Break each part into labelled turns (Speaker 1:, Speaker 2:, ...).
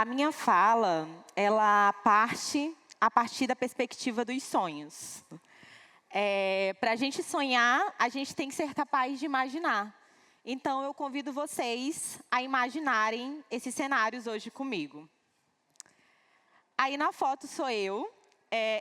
Speaker 1: A minha fala, ela parte a partir da perspectiva dos sonhos. Para a gente sonhar, a gente tem que ser capaz de imaginar. Então, eu convido vocês a imaginarem esses cenários hoje comigo. Aí na foto sou eu.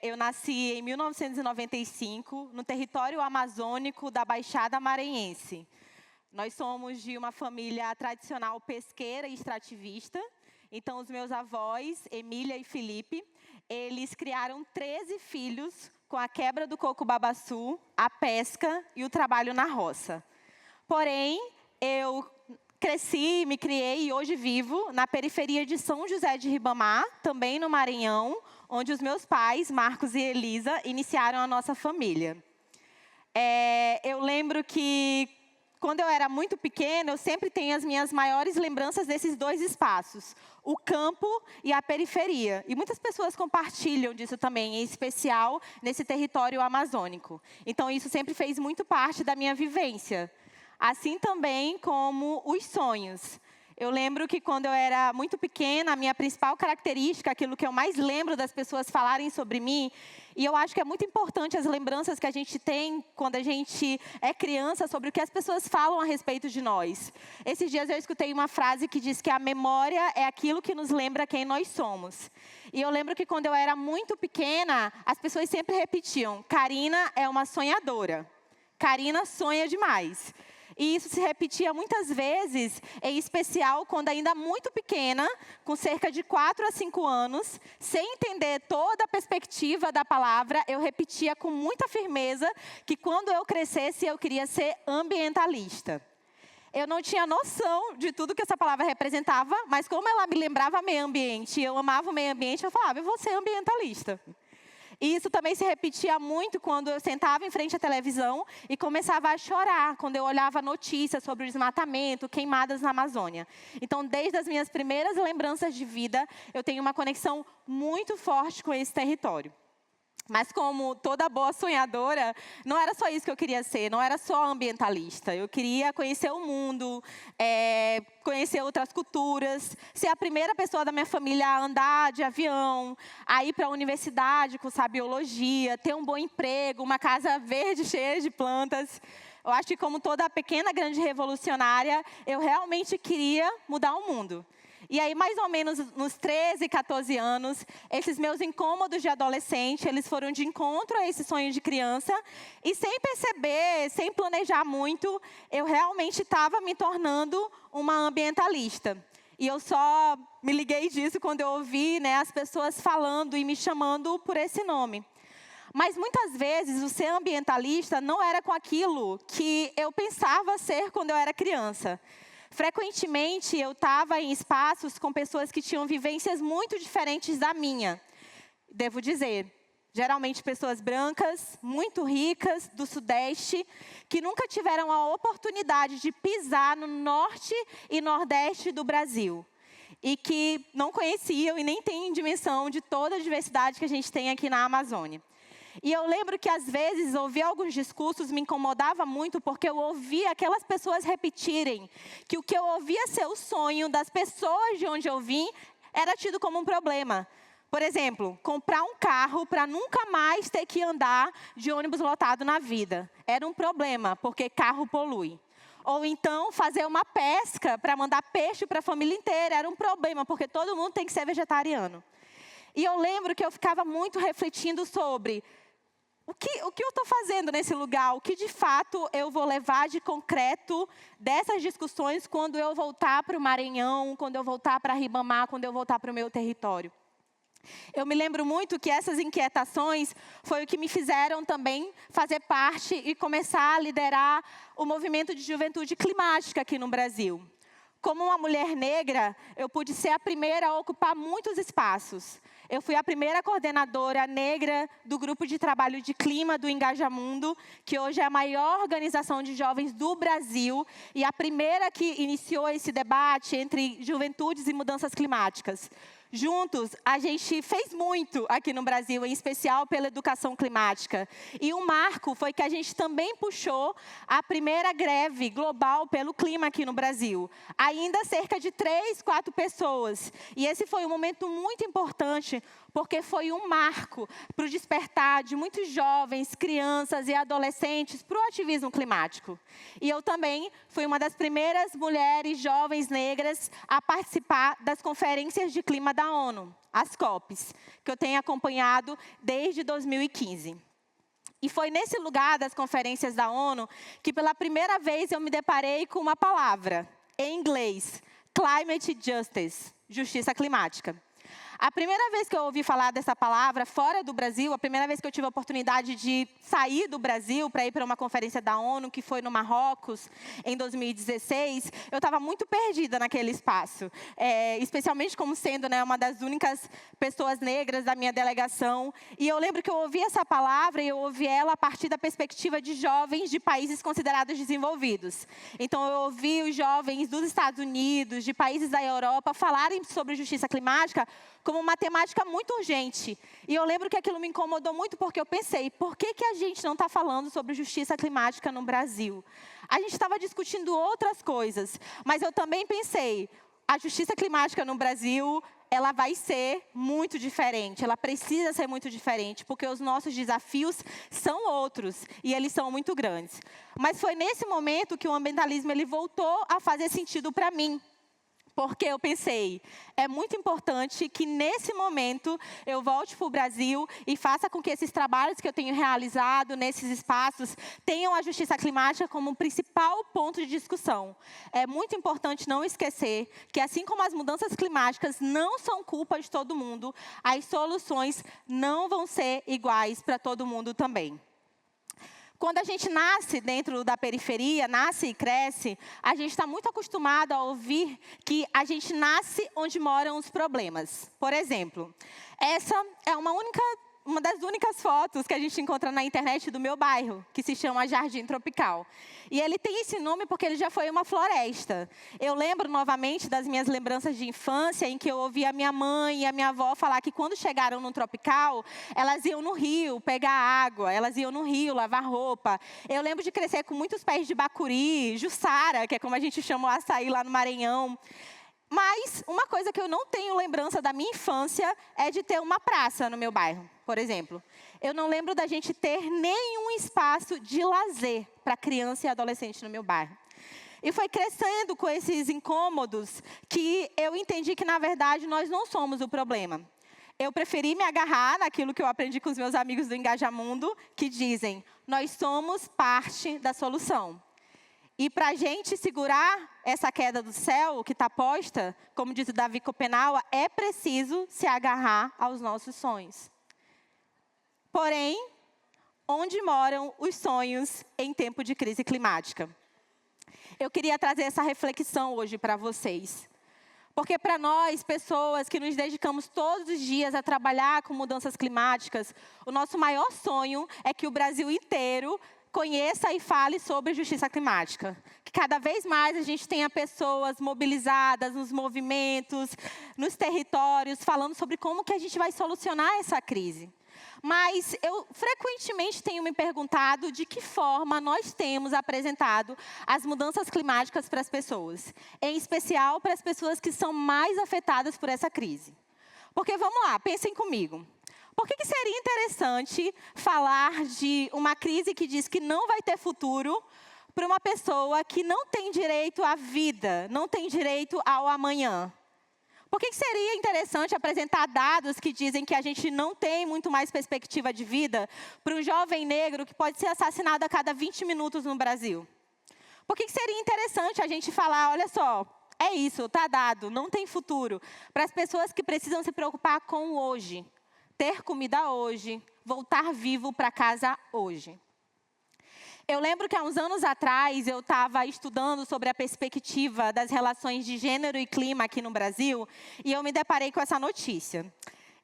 Speaker 1: Eu nasci em 1995, no território amazônico da Baixada Maranhense. Nós somos de uma família tradicional pesqueira e extrativista. Então, os meus avós, Emília e Felipe, eles criaram 13 filhos com a quebra do coco-babaçu, a pesca e o trabalho na roça. Porém, eu cresci, me criei e hoje vivo na periferia de São José de Ribamar, também no Maranhão, onde os meus pais, Marcos e Elisa, iniciaram a nossa família. Eu lembro que, quando eu era muito pequena, eu sempre tenho as minhas maiores lembranças desses dois espaços, o campo e a periferia. E muitas pessoas compartilham disso também, em especial nesse território amazônico. Então, isso sempre fez muito parte da minha vivência. Assim também como os sonhos. Eu lembro que quando eu era muito pequena, a minha principal característica, aquilo que eu mais lembro das pessoas falarem sobre mim, e eu acho que é muito importante as lembranças que a gente tem quando a gente é criança sobre o que as pessoas falam a respeito de nós. Esses dias eu escutei uma frase que diz que a memória é aquilo que nos lembra quem nós somos. E eu lembro que quando eu era muito pequena, as pessoas sempre repetiam: Karina é uma sonhadora. Karina sonha demais. E isso se repetia muitas vezes, em especial quando ainda muito pequena, com cerca de 4 a 5 anos, sem entender toda a perspectiva da palavra, eu repetia com muita firmeza que quando eu crescesse eu queria ser ambientalista. Eu não tinha noção de tudo que essa palavra representava, mas como ela me lembrava meio ambiente, eu amava o meio ambiente, eu falava: eu vou ser ambientalista. E isso também se repetia muito quando eu sentava em frente à televisão e começava a chorar quando eu olhava notícias sobre o desmatamento, queimadas na Amazônia. Então, desde as minhas primeiras lembranças de vida, eu tenho uma conexão muito forte com esse território. Mas como toda boa sonhadora, não era só isso que eu queria ser, não era só ambientalista. Eu queria conhecer o mundo, conhecer outras culturas, ser a primeira pessoa da minha família a andar de avião, a ir para a universidade cursar biologia, ter um bom emprego, uma casa verde cheia de plantas. Eu acho que como toda pequena grande revolucionária, eu realmente queria mudar o mundo. E aí, mais ou menos nos 13, 14 anos, esses meus incômodos de adolescente, eles foram de encontro a esse sonho de criança. E sem perceber, sem planejar muito, eu realmente estava me tornando uma ambientalista. E eu só me liguei disso quando eu ouvi, as pessoas falando e me chamando por esse nome. Mas muitas vezes o ser ambientalista não era com aquilo que eu pensava ser quando eu era criança. Frequentemente, eu estava em espaços com pessoas que tinham vivências muito diferentes da minha. Devo dizer, geralmente pessoas brancas, muito ricas, do Sudeste, que nunca tiveram a oportunidade de pisar no Norte e Nordeste do Brasil. E que não conheciam e nem têm dimensão de toda a diversidade que a gente tem aqui na Amazônia. E eu lembro que, às vezes, ouvir alguns discursos me incomodava muito, porque eu ouvia aquelas pessoas repetirem que o que eu ouvia ser o sonho das pessoas de onde eu vim era tido como um problema. Por exemplo, comprar um carro para nunca mais ter que andar de ônibus lotado na vida. Era um problema, porque carro polui. Ou então, fazer uma pesca para mandar peixe para a família inteira era um problema, porque todo mundo tem que ser vegetariano. E eu lembro que eu ficava muito refletindo sobre o que eu estou fazendo nesse lugar, o que de fato eu vou levar de concreto dessas discussões quando eu voltar para o Maranhão, quando eu voltar para Ribamar, quando eu voltar para o meu território. Eu me lembro muito que essas inquietações foi o que me fizeram também fazer parte e começar a liderar o movimento de juventude climática aqui no Brasil. Como uma mulher negra, eu pude ser a primeira a ocupar muitos espaços. Eu fui a primeira coordenadora negra do grupo de trabalho de clima do Engajamundo, que hoje é a maior organização de jovens do Brasil e a primeira que iniciou esse debate entre juventudes e mudanças climáticas. Juntos, a gente fez muito aqui no Brasil, em especial pela educação climática. E um marco foi que a gente também puxou a primeira greve global pelo clima aqui no Brasil. Ainda cerca de 3, 4 pessoas. E esse foi um momento muito importante, porque foi um marco para o despertar de muitos jovens, crianças e adolescentes para o ativismo climático. E eu também fui uma das primeiras mulheres jovens negras a participar das conferências de clima da ONU, as COPs, que eu tenho acompanhado desde 2015. E foi nesse lugar das conferências da ONU que pela primeira vez eu me deparei com uma palavra, em inglês, Climate Justice, justiça climática. A primeira vez que eu ouvi falar dessa palavra fora do Brasil, a primeira vez que eu tive a oportunidade de sair do Brasil para ir para uma conferência da ONU, que foi no Marrocos, em 2016, eu estava muito perdida naquele espaço. Especialmente como sendo uma das únicas pessoas negras da minha delegação. E eu lembro que eu ouvi essa palavra e eu ouvi ela a partir da perspectiva de jovens de países considerados desenvolvidos. Então, eu ouvi os jovens dos Estados Unidos, de países da Europa, falarem sobre justiça climática como uma temática muito urgente. E eu lembro que aquilo me incomodou muito porque eu pensei, por que a gente não está falando sobre justiça climática no Brasil? A gente estava discutindo outras coisas, mas eu também pensei, a justiça climática no Brasil, ela vai ser muito diferente, ela precisa ser muito diferente, porque os nossos desafios são outros e eles são muito grandes. Mas foi nesse momento que o ambientalismo ele voltou a fazer sentido para mim. Porque eu pensei, é muito importante que nesse momento eu volte para o Brasil e faça com que esses trabalhos que eu tenho realizado nesses espaços tenham a justiça climática como um principal ponto de discussão. É muito importante não esquecer que assim como as mudanças climáticas não são culpa de todo mundo, as soluções não vão ser iguais para todo mundo também. Quando a gente nasce dentro da periferia, nasce e cresce, a gente está muito acostumado a ouvir que a gente nasce onde moram os problemas. Por exemplo, essa é uma das únicas fotos que a gente encontra na internet do meu bairro, que se chama Jardim Tropical. E ele tem esse nome porque ele já foi uma floresta. Eu lembro novamente das minhas lembranças de infância, em que eu ouvia a minha mãe e a minha avó falar que quando chegaram no Tropical, elas iam no rio pegar água, elas iam no rio lavar roupa. Eu lembro de crescer com muitos pés de bacuri, jussara, que é como a gente chama o açaí lá no Maranhão. Mas uma coisa que eu não tenho lembrança da minha infância é de ter uma praça no meu bairro, por exemplo. Eu não lembro da gente ter nenhum espaço de lazer para criança e adolescente no meu bairro. E foi crescendo com esses incômodos que eu entendi que, na verdade, nós não somos o problema. Eu preferi me agarrar naquilo que eu aprendi com os meus amigos do Engajamundo, que dizem, nós somos parte da solução. E para a gente segurar essa queda do céu que está posta, como diz o Davi Copenaua, é preciso se agarrar aos nossos sonhos. Porém, onde moram os sonhos em tempo de crise climática? Eu queria trazer essa reflexão hoje para vocês. Porque para nós, pessoas que nos dedicamos todos os dias a trabalhar com mudanças climáticas, o nosso maior sonho é que o Brasil inteiro conheça e fale sobre justiça climática. Que cada vez mais a gente tenha pessoas mobilizadas nos movimentos, nos territórios, falando sobre como que a gente vai solucionar essa crise. Mas eu frequentemente tenho me perguntado de que forma nós temos apresentado as mudanças climáticas para as pessoas. Em especial para as pessoas que são mais afetadas por essa crise. Porque, vamos lá, pensem comigo. Por que seria interessante falar de uma crise que diz que não vai ter futuro para uma pessoa que não tem direito à vida, não tem direito ao amanhã? Por que seria interessante apresentar dados que dizem que a gente não tem muito mais perspectiva de vida para um jovem negro que pode ser assassinado a cada 20 minutos no Brasil? Por que seria interessante a gente falar, olha só, é isso, está dado, não tem futuro, para as pessoas que precisam se preocupar com o hoje? Ter comida hoje, voltar vivo para casa hoje. Eu lembro que há uns anos atrás eu estava estudando sobre a perspectiva das relações de gênero e clima aqui no Brasil e eu me deparei com essa notícia.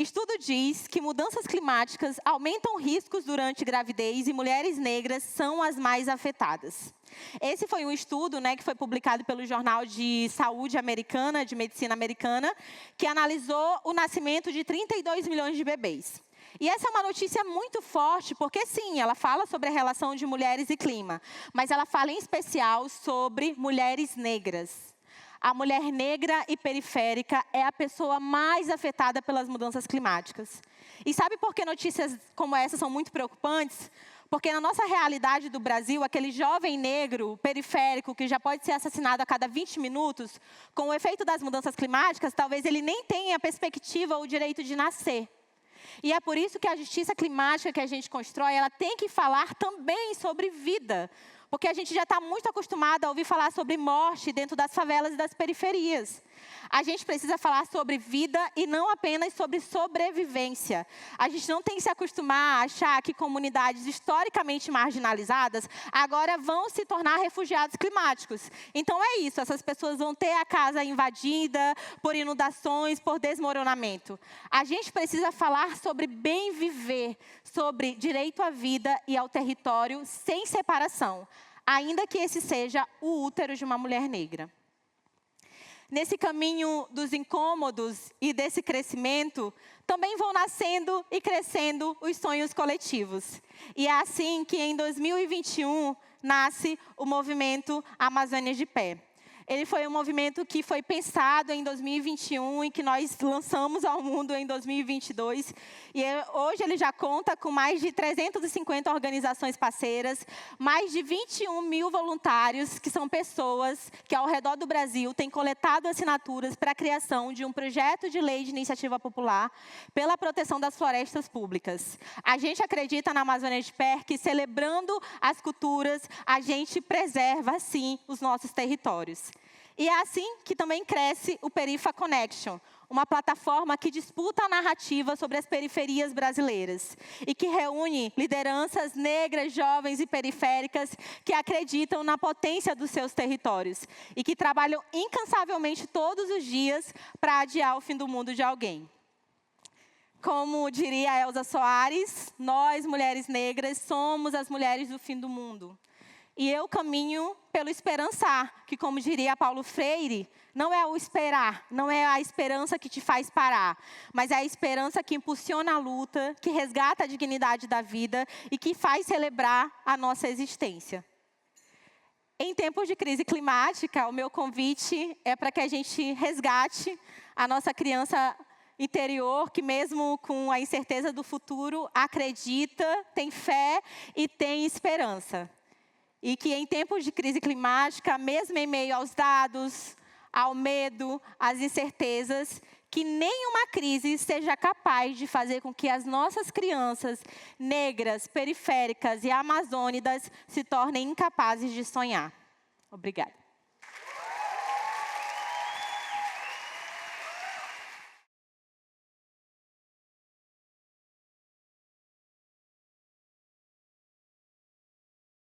Speaker 1: Estudo diz que mudanças climáticas aumentam riscos durante gravidez e mulheres negras são as mais afetadas. Esse foi um estudo, que foi publicado pelo Jornal de Saúde Americana, de Medicina Americana, que analisou o nascimento de 32 milhões de bebês. E essa é uma notícia muito forte, porque sim, ela fala sobre a relação de mulheres e clima, mas ela fala em especial sobre mulheres negras. A mulher negra e periférica é a pessoa mais afetada pelas mudanças climáticas. E sabe por que notícias como essa são muito preocupantes? Porque na nossa realidade do Brasil, aquele jovem negro periférico que já pode ser assassinado a cada 20 minutos, com o efeito das mudanças climáticas, talvez ele nem tenha a perspectiva ou o direito de nascer. E é por isso que a justiça climática que a gente constrói, ela tem que falar também sobre vida. Porque a gente já está muito acostumado a ouvir falar sobre morte dentro das favelas e das periferias. A gente precisa falar sobre vida e não apenas sobre sobrevivência. A gente não tem que se acostumar a achar que comunidades historicamente marginalizadas agora vão se tornar refugiados climáticos. Então é isso, essas pessoas vão ter a casa invadida por inundações, por desmoronamento. A gente precisa falar sobre bem viver, sobre direito à vida e ao território sem separação, ainda que esse seja o útero de uma mulher negra. Nesse caminho dos incômodos e desse crescimento, também vão nascendo e crescendo os sonhos coletivos. E é assim que em 2021 nasce o movimento Amazônia de Pé. Ele foi um movimento que foi pensado em 2021 e que nós lançamos ao mundo em 2022. E hoje ele já conta com mais de 350 organizações parceiras, mais de 21 mil voluntários, que são pessoas que ao redor do Brasil têm coletado assinaturas para a criação de um projeto de lei de iniciativa popular pela proteção das florestas públicas. A gente acredita na Amazônia de Pé que, celebrando as culturas, a gente preserva, sim, os nossos territórios. E é assim que também cresce o Perifa Connection, uma plataforma que disputa a narrativa sobre as periferias brasileiras e que reúne lideranças negras, jovens e periféricas que acreditam na potência dos seus territórios e que trabalham incansavelmente todos os dias para adiar o fim do mundo de alguém. Como diria a Elza Soares, nós, mulheres negras, somos as mulheres do fim do mundo. E eu caminho pelo esperançar, que, como diria Paulo Freire, não é o esperar, não é a esperança que te faz parar, mas é a esperança que impulsiona a luta, que resgata a dignidade da vida e que faz celebrar a nossa existência. Em tempos de crise climática, o meu convite é para que a gente resgate a nossa criança interior, que mesmo com a incerteza do futuro, acredita, tem fé e tem esperança. E que em tempos de crise climática, mesmo em meio aos dados, ao medo, às incertezas, que nenhuma crise seja capaz de fazer com que as nossas crianças negras, periféricas e amazônicas se tornem incapazes de sonhar. Obrigada.